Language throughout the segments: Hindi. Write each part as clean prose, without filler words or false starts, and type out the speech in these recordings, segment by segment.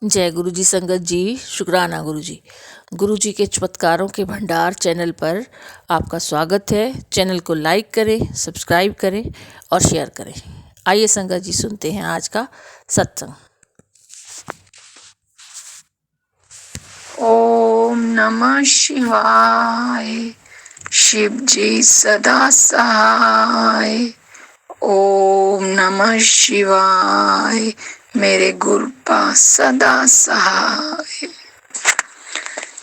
जय गुरु जी संगत जी, शुक्राना गुरु जी। गुरु जी के चमत्कारों के भंडार चैनल पर आपका स्वागत है। चैनल को लाइक करें, सब्सक्राइब करें और शेयर करें। आइए संगत जी सुनते हैं आज का सत्संग। ओम नमः शिवाय। शिव जी सदा सहाय। ओम नमः शिवाय। मेरे गुरुपा सदा सहाय।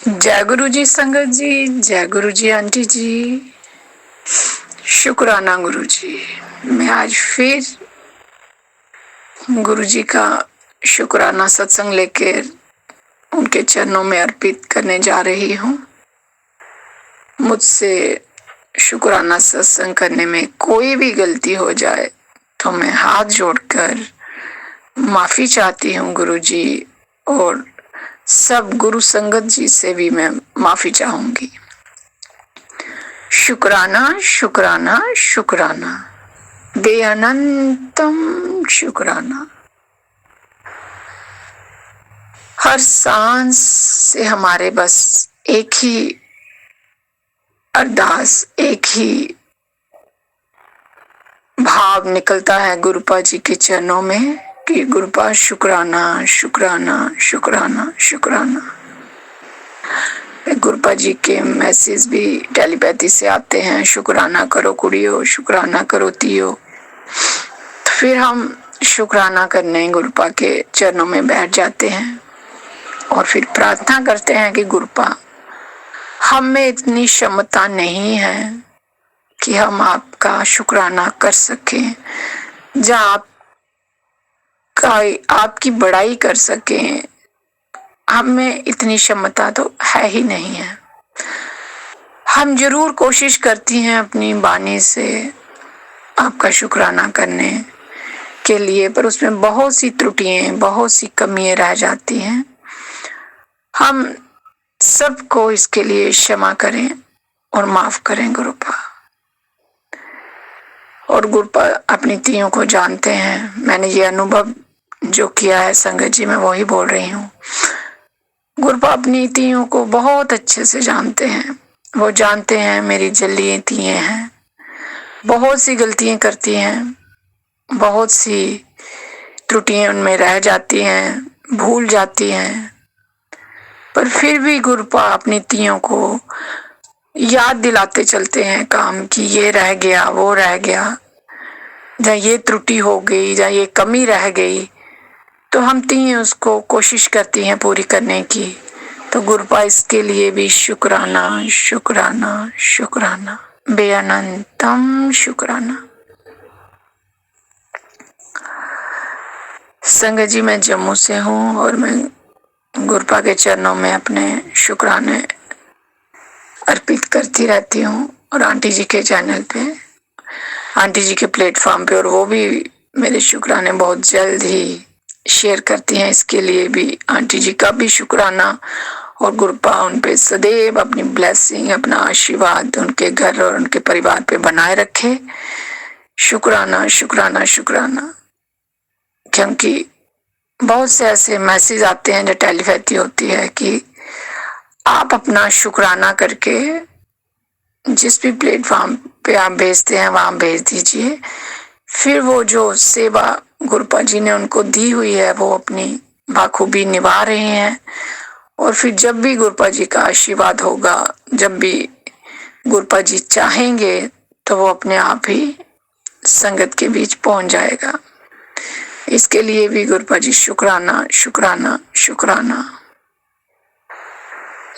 जय गुरु जी संगत जी, जय गुरु जी आंटी जी, शुक्राना गुरु जी। मैं आज फिर गुरु जी का शुक्राना सत्संग लेकर उनके चरणों में अर्पित करने जा रही हूँ। मुझसे शुक्राना सत्संग करने में कोई भी गलती हो जाए तो मैं हाथ जोड़कर माफी चाहती हूँ गुरु जी, और सब गुरु संगत जी से भी मैं माफी चाहूंगी। शुक्राना शुक्राना शुक्राना, बेअनंतम शुक्राना। हर सांस से हमारे बस एक ही अरदास, एक ही भाव निकलता है गुरुपा जी के चरणों में कि गुरुपा शुक्राना शुक्राना शुक्राना शुक्राना। गुरुपा जी के मैसेज भी टेलीपैथी से आते हैं, शुक्राना करो कुड़ियो, शुक्राना करो तियो। तो फिर हम शुक्राना करने गुरुपा के चरणों में बैठ जाते हैं और फिर प्रार्थना करते हैं कि गुरुपा, हम में इतनी क्षमता नहीं है कि हम आपका शुक्राना कर सकें, जहाँ आपकी बड़ाई कर सकें। हमें इतनी क्षमता तो है ही नहीं है। हम जरूर कोशिश करती हैं अपनी वाणी से आपका शुक्राना करने के लिए, पर उसमें बहुत सी त्रुटियां, बहुत सी कमियां रह जाती हैं। हम सबको इसके लिए क्षमा करें और माफ करें गुरुपा। और गुरुपा अपनी तियों को जानते हैं। मैंने ये अनुभव जो किया है संगत जी, मैं वही बोल रही हूँ। गुरुपा अपनी तियों को बहुत अच्छे से जानते हैं। वो जानते हैं मेरी जल्दी तिये हैं, बहुत सी गलतियां करती हैं, बहुत सी त्रुटियां उनमें रह जाती हैं, भूल जाती हैं, पर फिर भी गुरुपा अपनी तियों को याद दिलाते चलते हैं काम कि ये रह गया, वो रह गया, या ये त्रुटि हो गई, या ये कमी रह गई, तो हम तिये उसको कोशिश करती हैं पूरी करने की। तो गुरुपा इसके लिए भी शुक्राना शुक्राना शुक्राना, बेअनंतम शुक्राना। संगत जी, मैं जम्मू से हूँ और मैं गुरुपा के चरणों में अपने शुक्राने अर्पित करती रहती हूँ, और आंटी जी के चैनल पे, आंटी जी के प्लेटफॉर्म पे, और वो भी मेरे शुक्राने बहुत जल्द ही शेयर करती हैं। इसके लिए भी आंटी जी का भी शुक्राना, और गुरुपा उन पे सदैव अपनी ब्लेसिंग, अपना आशीर्वाद उनके घर और उनके परिवार पे बनाए रखे। शुक्राना शुक्राना शुक्राना। क्योंकि बहुत से ऐसे मैसेज आते हैं जो टेलीपैथी होती है कि आप अपना शुक्राना करके जिस भी प्लेटफॉर्म पे आप भेजते हैं वहां भेज दीजिए। फिर वो जो सेवा गुरुपा जी ने उनको दी हुई है वो अपनी बाखूबी निभा रहे हैं, और फिर जब भी गुरुपा जी का आशीर्वाद होगा, जब भी गुरुपा जी चाहेंगे, तो वो अपने आप ही संगत के बीच पहुंच जाएगा। इसके लिए भी गुरुपा जी शुक्राना शुक्राना शुक्राना।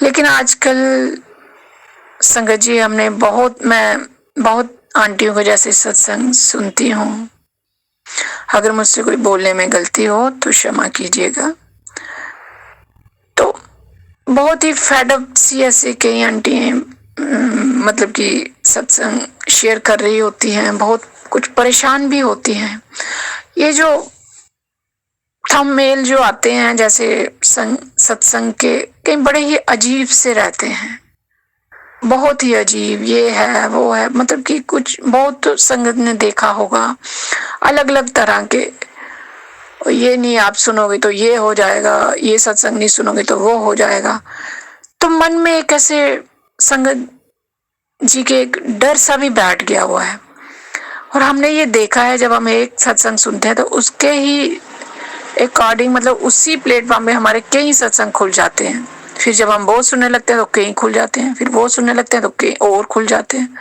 लेकिन आजकल संगत जी मैं बहुत आंटियों को जैसे सत्संग सुनती हूँ। अगर मुझसे कोई बोलने में गलती हो तो क्षमा कीजिएगा। तो बहुत ही फेडअप सी ऐसे कई आंटी मतलब कि सत्संग शेयर कर रही होती हैं, बहुत कुछ परेशान भी होती हैं। ये जो थंबनेल जो आते हैं जैसे सत्संग के, कई बड़े ही अजीब से रहते हैं, बहुत ही अजीब, ये है वो है, मतलब कि कुछ बहुत संगत ने देखा होगा अलग अलग तरह के। और ये नहीं आप सुनोगे तो ये हो जाएगा, ये सत्संग नहीं सुनोगे तो वो हो जाएगा। तो मन में एक ऐसे संगत जी के एक डर सा भी बैठ गया हुआ है। और हमने ये देखा है, जब हम एक सत्संग सुनते हैं तो उसके ही अकॉर्डिंग, मतलब उसी प्लेटफॉर्म में हमारे कई सत्संग खुल जाते हैं। फिर जब हम वो सुनने लगते हैं तो कई खुल जाते हैं, फिर वो सुनने लगते हैं तो कई और खुल जाते हैं।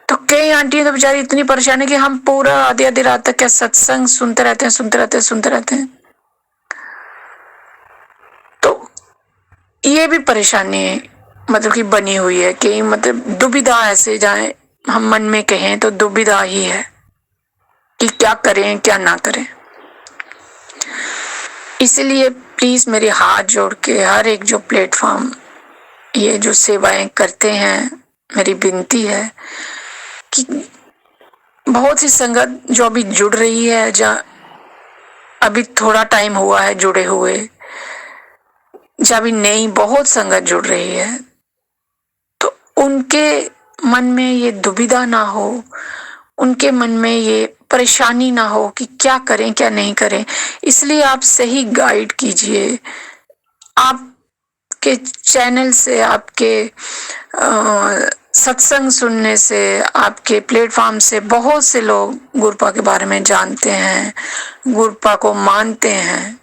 तो कई आंटियां तो बेचारी इतनी परेशान है कि हम पूरा आधी आधी रात तक क्या सत्संग सुनते रहते हैं। तो ये भी परेशानी है, मतलब कि बनी हुई है कि मतलब दुविधा ऐसे जाए, हम मन में कहें तो दुविधा ही है कि क्या करें क्या ना करें। इसलिए प्लीज मेरे हाथ जोड़ के हर एक जो प्लेटफॉर्म ये जो सेवाएं करते हैं, मेरी विनती है कि बहुत सी संगत जो अभी जुड़ रही है, जहाँ अभी थोड़ा टाइम हुआ है जुड़े हुए, जहाँ अभी नई बहुत संगत जुड़ रही है, तो उनके मन में ये दुविधा ना हो, उनके मन में ये परेशानी ना हो कि क्या करें क्या नहीं करें। इसलिए आप सही गाइड कीजिए। आपके चैनल से, आपके सत्संग सुनने से, आपके प्लेटफॉर्म से बहुत से लोग गुरपा के बारे में जानते हैं, गुरपा को मानते हैं।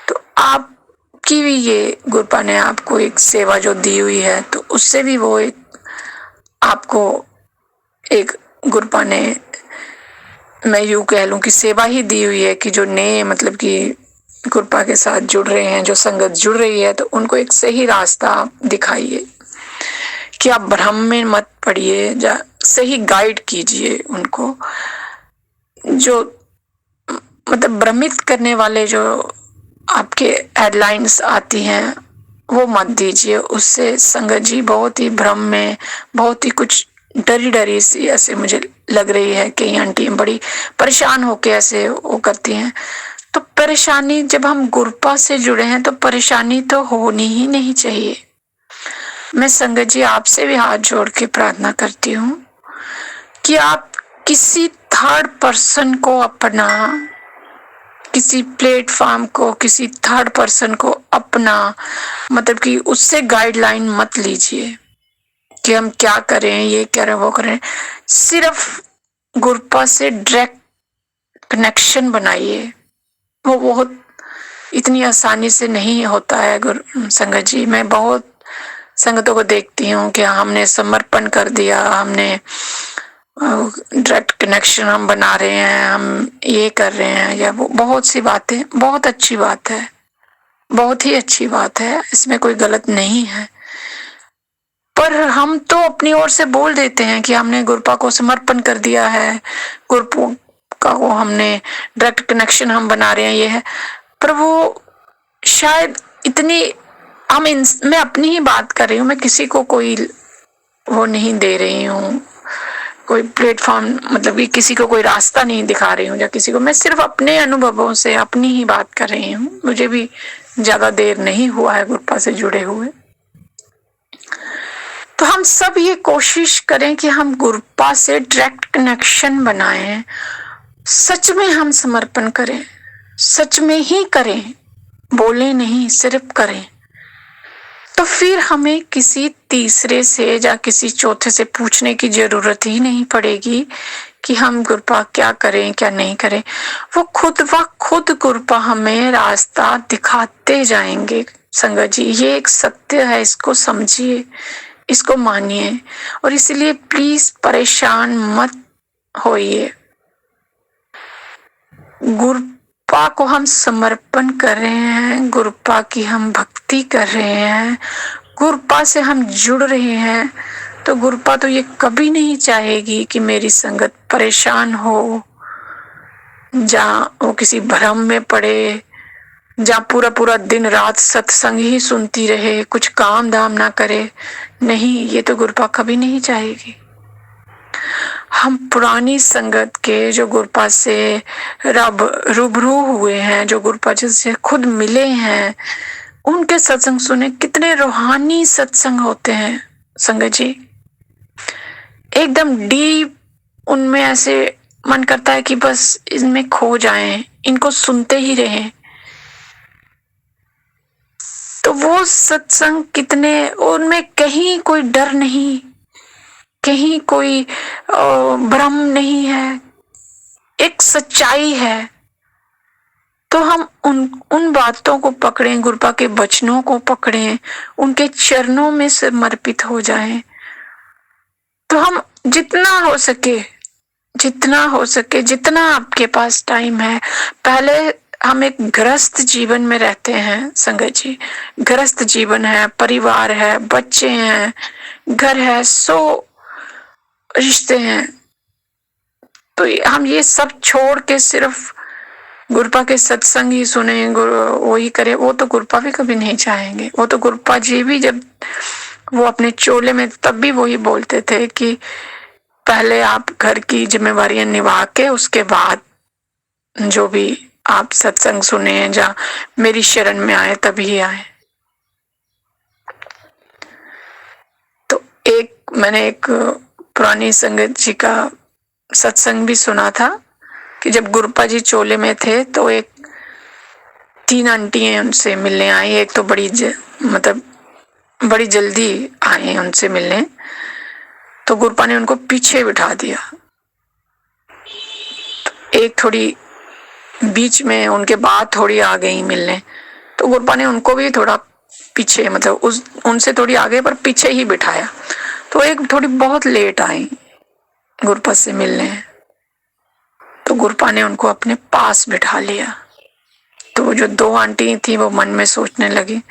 तो आपकी भी ये गुरपा ने आपको एक सेवा जो दी हुई है, तो उससे भी वो एक आपको एक गुरपा ने, मैं यूं कह लूं कि सेवा ही दी हुई है कि जो नए मतलब कि गुरपा के साथ जुड़ रहे हैं, जो संगत जुड़ रही है, तो उनको एक सही रास्ता दिखाइए कि आप भ्रम में मत पड़िए, सही गाइड कीजिए उनको। जो मतलब भ्रमित करने वाले जो आपके हेडलाइंस आती हैं वो मत दीजिए, उससे संगत जी बहुत ही भ्रम में, बहुत ही कुछ डरी डरी सी ऐसे मुझे लग रही है कि आंटी बड़ी परेशान होके ऐसे वो करती हैं। तो परेशानी, जब हम गुरपा से जुड़े हैं तो परेशानी तो होनी ही नहीं चाहिए। मैं संगत जी आपसे भी हाथ जोड़ के प्रार्थना करती हूँ कि आप किसी थर्ड पर्सन को अपना, किसी प्लेटफॉर्म को, किसी थर्ड पर्सन को अपना, मतलब कि उससे गाइडलाइन मत लीजिए कि हम क्या करें, ये करें वो करें। सिर्फ गुरपा से डायरेक्ट कनेक्शन बनाइए। वो बहुत इतनी आसानी से नहीं होता है संगत जी। मैं बहुत संगतों को देखती हूँ कि हमने समर्पण कर दिया, हमने डायरेक्ट कनेक्शन हम बना रहे हैं, हम ये कर रहे हैं, या वो बहुत सी बातें, बहुत अच्छी बात है, बहुत ही अच्छी बात है, इसमें कोई गलत नहीं है। पर हम तो अपनी ओर से बोल देते हैं कि हमने गुरपा को समर्पण कर दिया है, गुरपा को हमने डायरेक्ट कनेक्शन हम बना रहे हैं, ये है। पर वो शायद इतनी मैं अपनी ही बात कर रही हूँ, मैं किसी को कोई वो नहीं दे रही हूँ, कोई प्लेटफॉर्म, मतलब कि किसी को कोई रास्ता नहीं दिखा रही हूँ या किसी को, मैं सिर्फ अपने अनुभवों से अपनी ही बात कर रही हूँ। मुझे भी ज्यादा देर नहीं हुआ है गुरपा से जुड़े हुए। तो हम सब ये कोशिश करें कि हम गुरपा से डायरेक्ट कनेक्शन बनाएं, सच में हम समर्पण करें, सच में ही करें, बोले नहीं, सिर्फ करें। तो फिर हमें किसी तीसरे से या किसी चौथे से पूछने की जरूरत ही नहीं पड़ेगी कि हम गुरपा क्या करें क्या नहीं करें। वो खुद गुरपा हमें रास्ता दिखाते जाएंगे। संगत जी, ये एक सत्य है, इसको समझिए, इसको मानिए। और इसलिए प्लीज परेशान मत होइए। गुरपा को हम समर्पण कर रहे हैं, गुरपा की हम भक्ति कर रहे हैं, गुरपा से हम जुड़ रहे हैं, तो गुरपा तो ये कभी नहीं चाहेगी कि मेरी संगत परेशान हो, जहाँ वो किसी भ्रम में पड़े, जहाँ पूरा पूरा दिन रात सत्संग ही सुनती रहे, कुछ काम धाम ना करे। नहीं, ये तो गुरपा कभी नहीं चाहेगी। हम पुरानी संगत के जो गुरपा से रूबरू हुए हैं, जो गुरपा से खुद मिले हैं, उनके सत्संग सुने, कितने रूहानी सत्संग होते हैं संगत जी। एकदम डीप उनमें ऐसे मन करता है कि बस इनमें खो जाएं, इनको सुनते ही रहें। तो वो सत्संग कितने, उनमें कहीं कोई डर नहीं, कहीं कोई भ्रम नहीं है, एक सच्चाई है। तो हम उन बातों को पकड़ें, गुरुपा के वचनों को पकड़ें, उनके चरणों में समर्पित हो जाएं। तो हम जितना हो सके, जितना आपके पास टाइम है, पहले हम एक गृहस्थ जीवन में रहते हैं संगत जी, गृहस्थ जीवन है, परिवार है, बच्चे हैं, घर है, 100 रिश्ते हैं। तो हम ये सब छोड़ के सिर्फ गुरुपा के सत्संग ही सुने, वही करे, वो तो गुरुपा भी कभी नहीं चाहेंगे। वो तो गुरुपा जी भी जब वो अपने चोले में, तब भी वही बोलते थे कि पहले आप घर की जिम्मेवारियां निभा के उसके बाद जो भी आप सत्संग सुने या मेरी शरण में आए तभी आए। तो मैंने एक पुरानी संगत जी का सत्संग भी सुना था कि जब गुरुपा जी चोले में थे तो एक 3 आंटियां उनसे मिलने आई। एक तो बड़ी जल्दी आए उनसे मिलने, तो गुरुपा ने उनको पीछे बिठा दिया। एक थोड़ी बीच में उनके बाद थोड़ी आ गई मिलने, तो गुरुपा ने उनको भी थोड़ा पीछे, उनसे थोड़ी आगे पर पीछे ही बिठाया। तो एक थोड़ी बहुत लेट आई गुरुपा से मिलने, तो गुरुपा ने उनको अपने पास बिठा लिया। तो वो जो 2 आंटी थी वो मन में सोचने लगी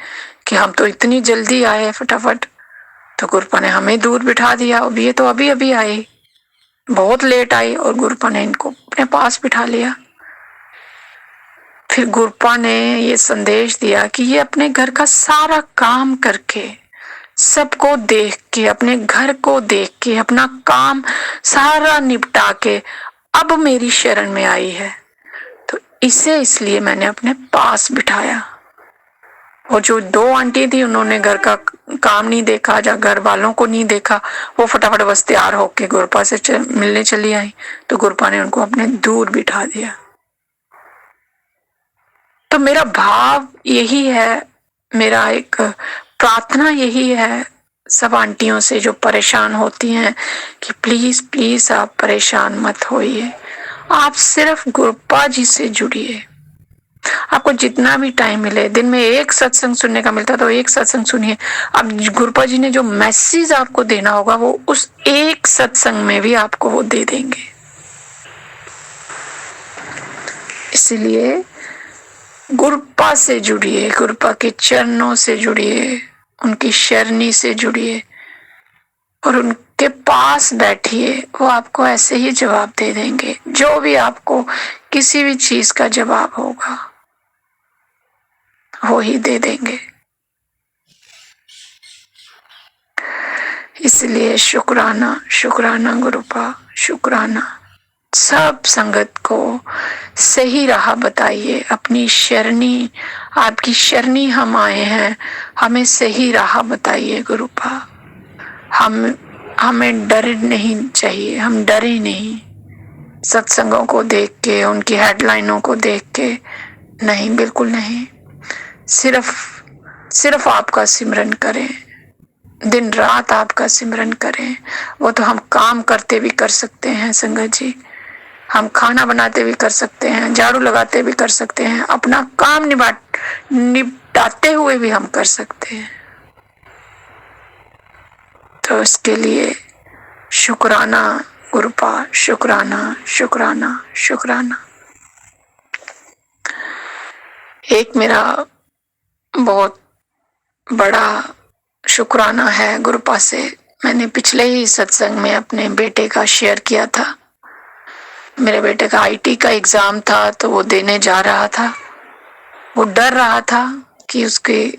कि हम तो इतनी जल्दी आए फटाफट, तो गुरुपा ने हमें दूर बिठा दिया, अब ये तो अभी अभी आई, बहुत लेट आई, और गुरुपा ने इनको अपने पास बिठा लिया। फिर गुरुपा ने ये संदेश दिया कि ये अपने घर का सारा काम करके, सबको देख के, अपने घर को देख के, अपना काम सारा निपटा के अब मेरी शरण में आई है, तो इसे इसलिए मैंने अपने पास बिठाया। और जो 2 आंटी थी उन्होंने घर का काम नहीं देखा या घर वालों को नहीं देखा, वो फटाफट बस तैयार होके गुरुपा से मिलने चली आई, तो गुरुपा ने उनको अपने दूर बिठा दिया। तो मेरा भाव यही है, मेरा एक प्रार्थना यही है सब आंटियों से जो परेशान होती हैं कि प्लीज प्लीज आप परेशान मत होइए, आप सिर्फ गुरुपा जी से जुड़िए। आपको जितना भी टाइम मिले, दिन में एक सत्संग सुनने का मिलता तो एक सत्संग सुनिए। अब गुरुपा जी ने जो मैसेज आपको देना होगा वो उस एक सत्संग में भी आपको वो दे देंगे। इसलिए गुरुपा से जुड़िए, गुरुपा के चरणों से जुड़िए, उनकी शरणी से जुड़िए और उनके पास बैठिए। वो आपको ऐसे ही जवाब दे देंगे, जो भी आपको किसी भी चीज का जवाब होगा वो ही दे देंगे। इसलिए शुक्राना, शुक्राना गुरुपा, शुक्राना। सब संगत को सही राह बताइए, अपनी शरणी, आपकी शरणी हम आए हैं, हमें सही राह बताइए गुरुपा। हमें डर नहीं चाहिए, हम डरे नहीं सत्संगों को देख के, उनकी हेडलाइनों को देख के, नहीं, बिल्कुल नहीं। सिर्फ आपका सिमरन करें, दिन रात आपका सिमरन करें। वो तो हम काम करते भी कर सकते हैं संगत जी, हम खाना बनाते भी कर सकते हैं, झाड़ू लगाते भी कर सकते हैं, अपना काम निपटाते हुए भी हम कर सकते हैं। तो इसके लिए शुक्राना गुरुपा, शुक्राना, शुक्राना, शुक्राना। एक मेरा बहुत बड़ा शुक्राना है गुरुपा से। मैंने पिछले ही सत्संग में अपने बेटे का शेयर किया था। मेरे बेटे का आईटी का एग्जाम था, तो वो देने जा रहा था। वो डर रहा था कि उसके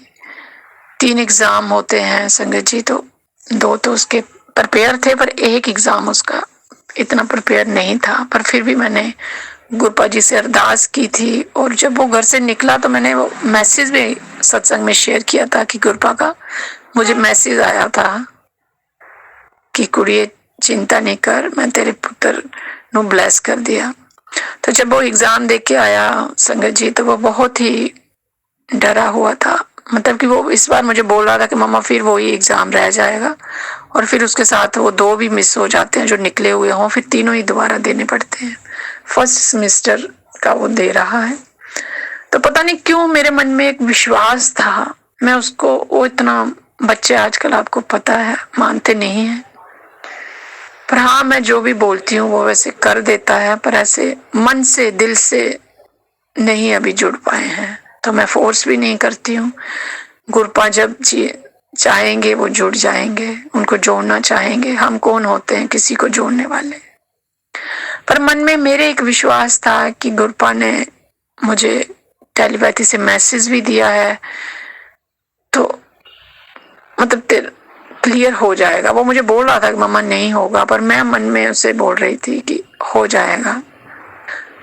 3 एग्जाम होते हैं संगत जी, तो 2 तो उसके प्रिपेयर थे, पर एक एग्जाम उसका इतना प्रिपेयर नहीं था। पर फिर भी मैंने गुरुपा जी से अरदास की थी, और जब वो घर से निकला तो मैंने वो मैसेज भी सत्संग में शेयर किया था कि गुरुपा का मुझे मैसेज आया था कि कुड़िए चिंता नहीं कर, मैं तेरे पुत्र नु ब्लेस कर दिया। तो जब वो एग्जाम दे के आया संगत जी, तो वो बहुत ही डरा हुआ था। मतलब कि वो इस बार मुझे बोल रहा था कि मम्मा फिर वही एग्जाम रह जाएगा, और फिर उसके साथ वो 2 भी मिस हो जाते हैं जो निकले हुए हों, फिर तीनों ही दोबारा देने पड़ते हैं। फर्स्ट सेमेस्टर का वो दे रहा है। तो पता नहीं क्यों मेरे मन में एक विश्वास था, मैं उसको, वो इतना, बच्चे आजकल आपको पता है मानते नहीं हैं, पर हाँ मैं जो भी बोलती हूँ वो वैसे कर देता है, पर ऐसे मन से दिल से नहीं अभी जुड़ पाए हैं। तो मैं फोर्स भी नहीं करती हूँ। गुरपा जब चाहेंगे वो जुड़ जाएंगे, उनको जोड़ना चाहेंगे। हम कौन होते हैं किसी को जोड़ने वाले। पर मन में मेरे एक विश्वास था कि गुरपा ने मुझे टेलीपैथी से मैसेज भी दिया है, तो मतलब क्लियर हो जाएगा। वो मुझे बोल रहा था कि मम्मा नहीं होगा, पर मैं मन में उसे बोल रही थी कि हो जाएगा।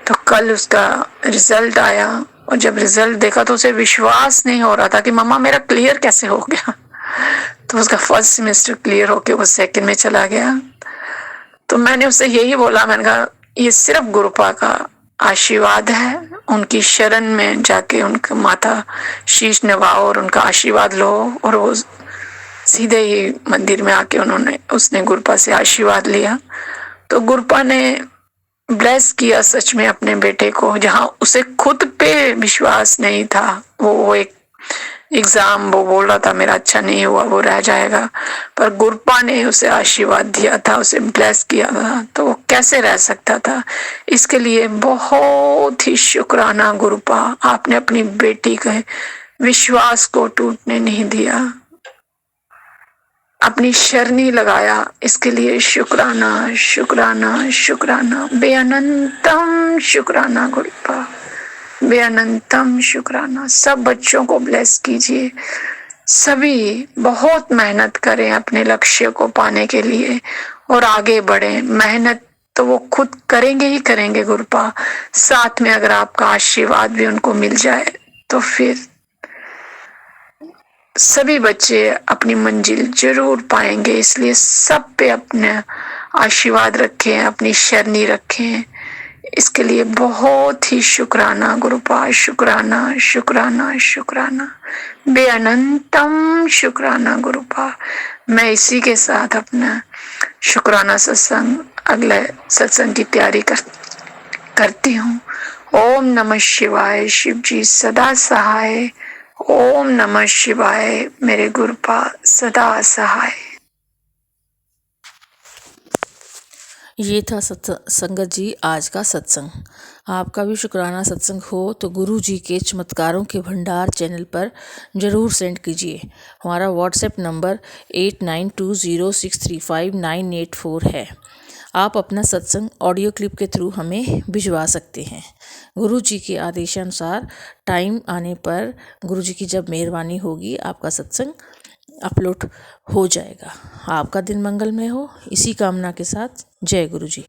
तो कल उसका रिजल्ट आया, और जब रिजल्ट देखा तो उसे विश्वास नहीं हो रहा था कि मम्मा मेरा क्लियर कैसे हो गया। तो उसका फर्स्ट सेमेस्टर क्लियर होके वो सेकंड में चला गया। तो मैंने उससे यही बोला, मैंने कहा ये सिर्फ गुरुपा का आशीर्वाद है, उनकी शरण में जाके उनका माथा शीश नवाओ और उनका आशीर्वाद लो। और वो सीधे ही मंदिर में आके उसने गुरुपा से आशीर्वाद लिया। तो गुरुपा ने ब्लेस किया सच में अपने बेटे को, जहाँ उसे खुद पे विश्वास नहीं था। वो एक एग्जाम वो बोल रहा था मेरा अच्छा नहीं हुआ, वो रह जाएगा, पर गुरुपा ने उसे आशीर्वाद दिया था, उसे ब्लेस किया था, तो वो कैसे रह सकता था। इसके लिए बहुत ही शुक्राना गुरुपा, आपने अपनी बेटी के विश्वास को टूटने नहीं दिया, अपनी शरणी लगाया। इसके लिए शुक्राना शुक्राना शुक्राना, बेअनंतम शुक्राना गुरुपा, बेअनंतम शुक्राना। सब बच्चों को ब्लेस कीजिए, सभी बहुत मेहनत करें अपने लक्ष्य को पाने के लिए और आगे बढ़ें। मेहनत तो वो खुद करेंगे ही करेंगे गुरुपा, साथ में अगर आपका आशीर्वाद भी उनको मिल जाए तो फिर सभी बच्चे अपनी मंजिल जरूर पाएंगे। इसलिए सब पे अपने आशीर्वाद रखें, अपनी शरणी रखें। इसके लिए बहुत ही शुक्राना गुरुपा, शुक्राना शुक्राना शुक्राना, बेअनंतम शुक्राना गुरुपा। मैं इसी के साथ अपना शुक्राना सत्संग, अगले सत्संग की तैयारी करती हूँ। ओम नमः शिवाय, शिव जी सदा सहाय। ओम नमः शिवाय, मेरे गुरुपा सदा सहाय। ये था संगत जी आज का सत्संग। आपका भी शुक्राना सत्संग हो तो गुरु जी के चमत्कारों के भंडार चैनल पर ज़रूर सेंड कीजिए। हमारा व्हाट्सएप नंबर 8920635984 है। आप अपना सत्संग ऑडियो क्लिप के थ्रू हमें भिजवा सकते हैं। गुरु जी के आदेशानुसार टाइम आने पर गुरु जी की जब मेहरबानी होगी आपका सत्संग अपलोड हो जाएगा। आपका दिन मंगलमय हो, इसी कामना के साथ जय गुरु जी।